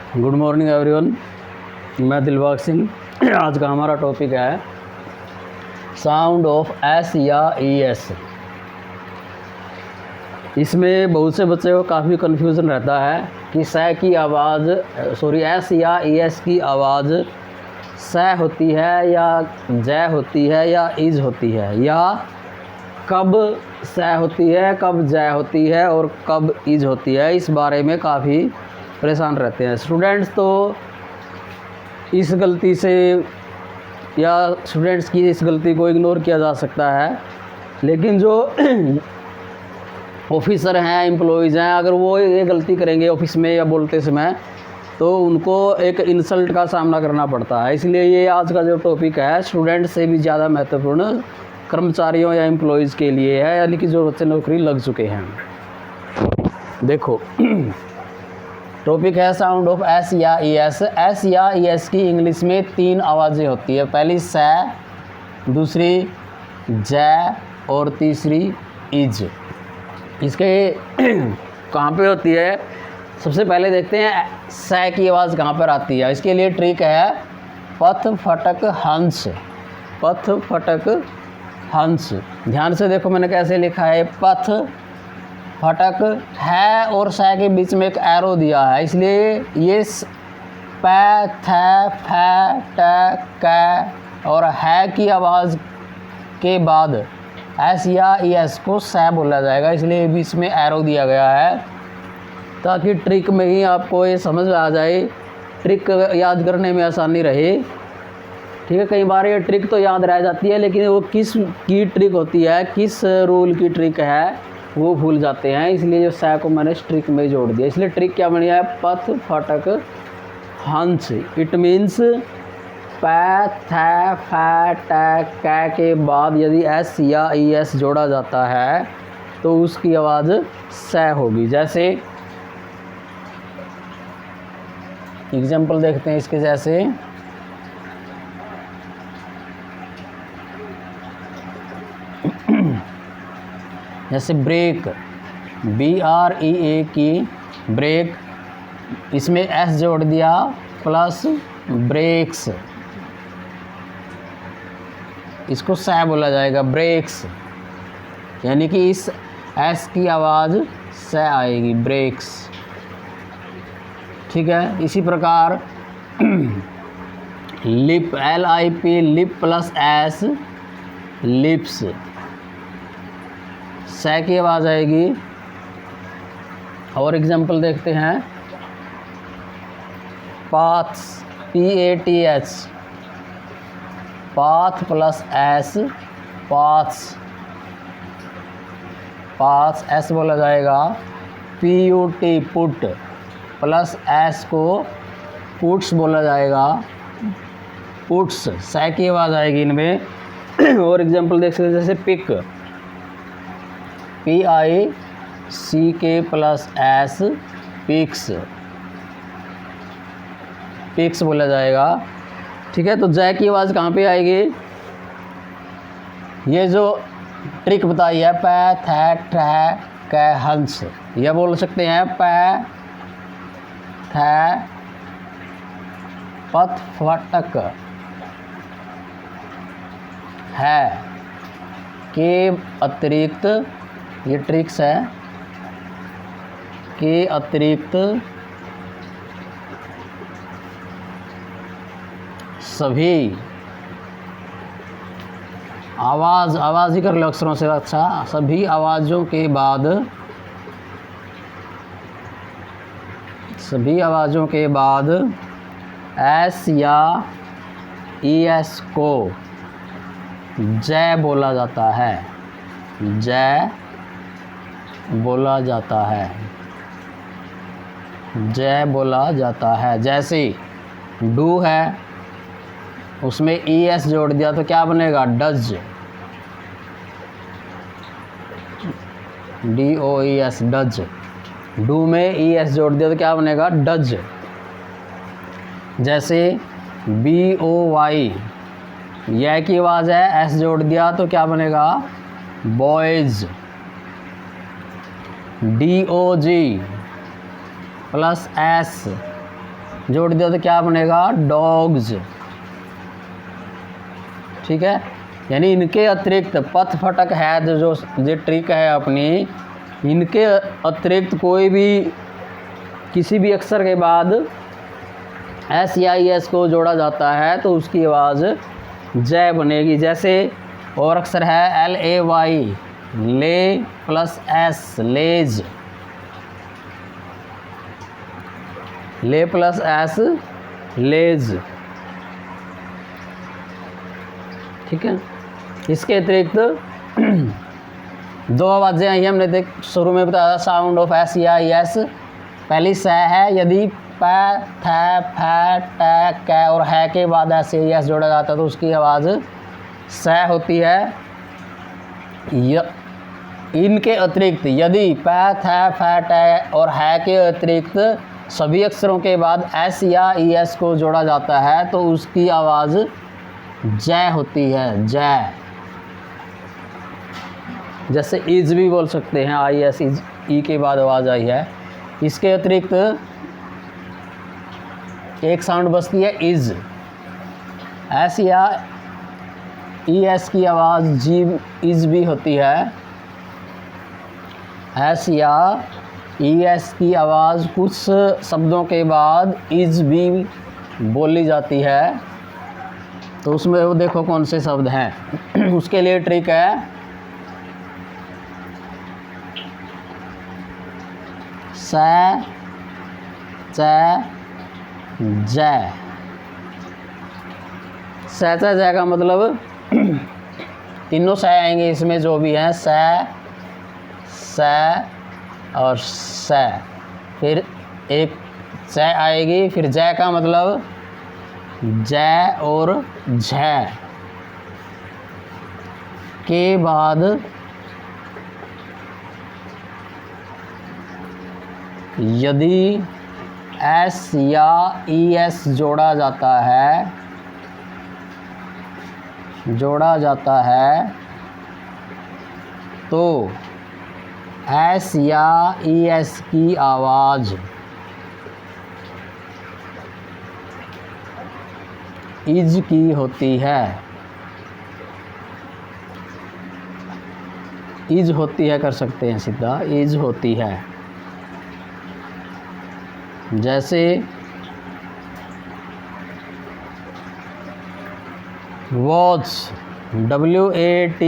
Good morning everyone. मैं दिलबाग सिंह। आज का हमारा टॉपिक है साउंड ऑफ एस या ई एस। इसमें बहुत से बच्चे को काफ़ी कन्फ्यूज़न रहता है कि एस या ई एस की आवाज़ स होती है या जय होती है या इज होती है, या कब स होती है, कब जय होती है और कब इज होती है। इस बारे में काफ़ी परेशान रहते हैं स्टूडेंट्स। तो इस गलती से या स्टूडेंट्स की इस गलती को इग्नोर किया जा सकता है, लेकिन जो ऑफिसर हैं, एम्प्लॉयज़ हैं, अगर वो ये गलती करेंगे ऑफिस में या बोलते समय, तो उनको एक इंसल्ट का सामना करना पड़ता है। इसलिए ये आज का जो टॉपिक है स्टूडेंट से भी ज़्यादा महत्वपूर्ण कर्मचारियों या एम्प्लॉयज़ के लिए है, यानी कि जो बच्चे नौकरी लग चुके हैं। देखो टॉपिक है साउंड ऑफ एस या ई एस। एस या ई एस की इंग्लिश में 3 आवाज़ें होती है। पहली स, दूसरी जय और तीसरी इज। इसके कहाँ पे होती है, सबसे पहले देखते हैं स की आवाज़ कहाँ पर आती है। इसके लिए ट्रिक है पथ फटक हंस। पथ फटक हंस, ध्यान से देखो मैंने कैसे लिखा है। पथ फटक है और स के बीच में एक एरो दिया है, इसलिए ये प थ फ ट क और है की आवाज़ के बाद एस या ई एस को स बोला जाएगा, इसलिए बीच में एरो दिया गया है ताकि ट्रिक में ही आपको ये समझ आ जाए, ट्रिक याद करने में आसानी रहे। ठीक है, कई बार ये ट्रिक तो याद रह जाती है, लेकिन वो किस की ट्रिक होती है, किस रूल की ट्रिक है, वो भूल जाते हैं। इसलिए जो स को मैंने ट्रिक में जोड़ दिया। इसलिए ट्रिक क्या बनी है, पथ फटक हंस। इट मीन्स प थ फ ट क के बाद यदि एस या ई एस जोड़ा जाता है तो उसकी आवाज़ स होगी। जैसे एग्जाम्पल देखते हैं इसके, जैसे ब्रेक, BREA की ब्रेक, इसमें एस जोड़ दिया प्लस ब्रेक्स, इसको स बोला जाएगा, ब्रेक्स, यानी कि इस एस की आवाज़ स आएगी, ब्रेक्स। ठीक है, इसी प्रकार lip, LIP, lip plus S, lips, स की आवाज़ आएगी। और एग्जाम्पल देखते हैं paths, PATH, path plus S, paths, paths S बोला जाएगा। PUT, पुट, प्लस एस को पुट्स बोला जाएगा, पुट्स, स की आवाज़ आएगी इनमें। और एग्जाम्पल देख सकते हैं जैसे pick, PICK plus S, picks, picks बोला जाएगा। ठीक है, तो जय की आवाज़ कहाँ पे आएगी, ये जो ट्रिक बताई है प थ ठ क हंस, यह बोल सकते हैं प थ पथ फटक है के अतिरिक्त, ये ट्रिक्स है, के अतिरिक्त सभी आवाज़ ही कर लो अक्षरों से, अच्छा, सभी आवाज़ों के बाद, सभी आवाज़ों के बाद एस या ई एस को जय बोला जाता है, जय बोला जाता है, जय बोला जाता है। जैसे डू है, उसमें ई एस जोड़ दिया तो क्या बनेगा, डज, DOES, डज। डू में ई एस जोड़ दिया तो क्या बनेगा, डज। जैसे BOY, यह की आवाज़ है, एस जोड़ दिया तो क्या बनेगा, बॉयज़। DOG प्लस एस जोड़ दिया तो क्या बनेगा, डॉग्स। ठीक है, यानी इनके अतिरिक्त पथ फटक है जो ट्रिक है अपनी, इनके अतिरिक्त कोई भी किसी भी अक्षर के बाद एस या ई एस को जोड़ा जाता है तो उसकी आवाज़ जय बनेगी। जैसे और अक्षर है एल ए वाई, ले प्लस एस, लेज, ले प्लस एस, लेज। ठीक है, इसके अतिरिक्त दो आवाज़ें आई हमने देख शुरू में बताया, साउंड ऑफ एस या ई एस। पहली स है, यदि प, थ, फ, ट, क और है के बाद एस या ई एस जोड़ा जाता है तो उसकी आवाज़ स होती है। इनके अतिरिक्त यदि प, थ, फ, ट और है के अतिरिक्त सभी अक्षरों के बाद एस या ई एस को जोड़ा जाता है तो उसकी आवाज़ जय होती है, जय। जैसे इज भी बोल सकते हैं, आई एस, इज, ई के बाद आवाज़ आई है। इसके अतिरिक्त एक साउंड बचती है इज, एस या ई एस की आवाज़ जी, इज भी होती है। एस या ई एस की आवाज़ कुछ शब्दों के बाद इज भी बोली जाती है। तो उसमें वो देखो कौन से शब्द हैं। उसके लिए ट्रिक है, स, च, जय। स, च, जय का मतलब तीनों स आएंगे इसमें, जो भी हैं स, और स, फिर एक च आएगी, फिर जय का मतलब जय और झ के बाद यदि एस या ई एस जोड़ा जाता है तो एस या ई एस की आवाज़ इज की होती है, इज होती है कर सकते हैं सीधा, इज होती है। जैसे watch, WATCH,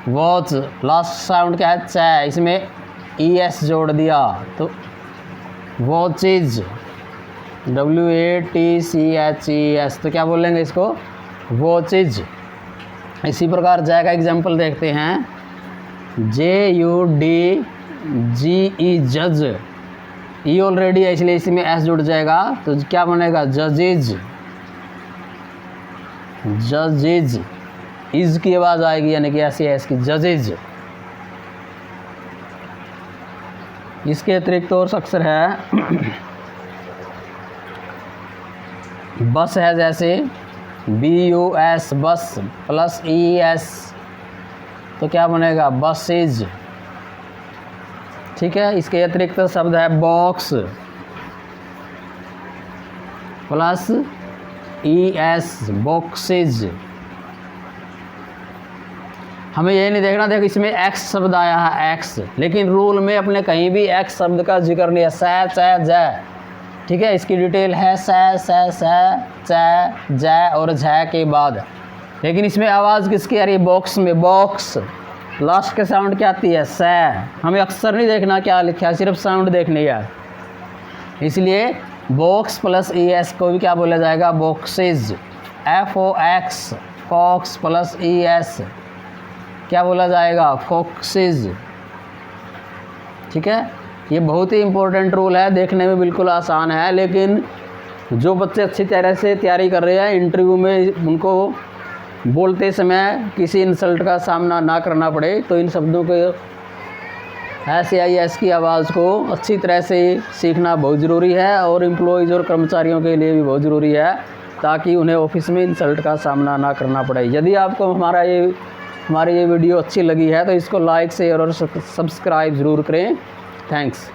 watch, last sound क्या है, च, इसमें ES जोड़ दिया तो वॉचेज, WATCHES, तो क्या बोलेंगे इसको, वॉचेज। इसी प्रकार जय का एग्जाम्पल देखते हैं, JUDGE, जज, ई ऑलरेडी है इसलिए इसी में एस जुड़ जाएगा तो क्या बनेगा, जजेज, जजेज। इज की आवाज़ आएगी यानी कि ऐसी है इसकी, जजेज। इसके अतिरिक्त और अक्षर है, बस है, जैसे BUS, बस प्लस ES तो क्या बनेगा, बसेज। ठीक है, इसके अतिरिक्त शब्द है बॉक्स प्लस ES, बॉक्सेज। हमें ये नहीं देखना, देखो इसमें एक्स शब्द आया है, एक्स, लेकिन रूल में अपने कहीं भी एक्स शब्द का जिक्र नहीं है, स, च, ज। ठीक है, इसकी डिटेल है स, च, ज और झ के बाद, लेकिन इसमें आवाज़ किसकी आ रही है, बॉक्स में, बॉक्स। लास्ट के साउंड क्या आती है, स। हमें अक्सर नहीं देखना क्या लिखा है, सिर्फ साउंड देखनी है। इसलिए बॉक्स प्लस ES को भी क्या बोला जाएगा, boxes. FOX, fox plus ES क्या बोला जाएगा, फॉक्सेज। ठीक है, ये बहुत ही इम्पोर्टेंट रूल है, देखने में बिल्कुल आसान है, लेकिन जो बच्चे अच्छी तरह से तैयारी कर रहे हैं इंटरव्यू में, उनको बोलते समय किसी इंसल्ट का सामना ना करना पड़े, तो इन शब्दों के SAIS की आवाज़ को अच्छी तरह से सीखना बहुत ज़रूरी है, और एम्प्लॉयज़ और कर्मचारियों के लिए भी बहुत ज़रूरी है, ताकि उन्हें ऑफिस में इंसल्ट का सामना ना करना पड़े। यदि आपको हमारी ये वीडियो अच्छी लगी है तो इसको लाइक, शेयर और सब्सक्राइब ज़रूर करें। थैंक्स।